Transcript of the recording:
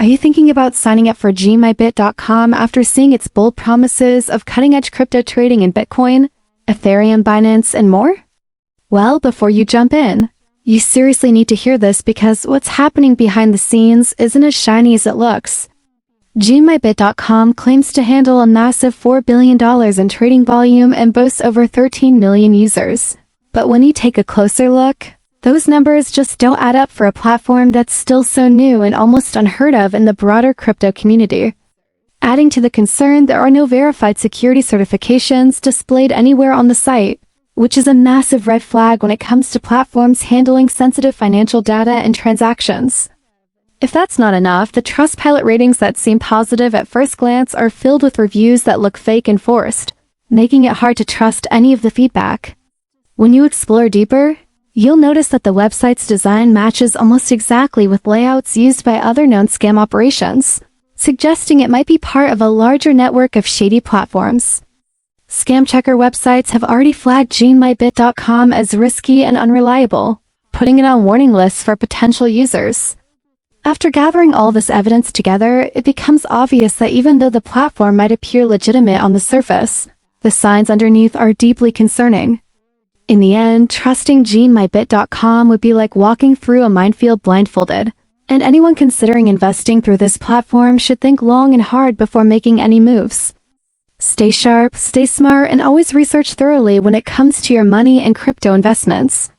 Are you thinking about signing up for gmybit.com after seeing its bold promises of cutting-edge crypto trading in Bitcoin, Ethereum, Binance, and more? Well, before you jump in, you seriously need to hear this because what's happening behind the scenes isn't as shiny as it looks. gmybit.com claims to handle a massive $4 billion in trading volume and boasts over 13 million users. But when you take a closer look, those numbers just don't add up for a platform that's still so new and almost unheard of in the broader crypto community. Adding to the concern, there are no verified security certifications displayed anywhere on the site, which is a massive red flag when it comes to platforms handling sensitive financial data and transactions. If that's not enough, the Trustpilot ratings that seem positive at first glance are filled with reviews that look fake and forced, making it hard to trust any of the feedback. When you explore deeper, you'll notice that the website's design matches almost exactly with layouts used by other known scam operations, suggesting it might be part of a larger network of shady platforms. Scam checker websites have already flagged gmybit.com as risky and unreliable, putting it on warning lists for potential users. After gathering all this evidence together, it becomes obvious that even though the platform might appear legitimate on the surface, the signs underneath are deeply concerning. In the end, trusting gmybit.com would be like walking through a minefield blindfolded, and anyone considering investing through this platform should think long and hard before making any moves. Stay sharp, stay smart, and always research thoroughly when it comes to your money and crypto investments.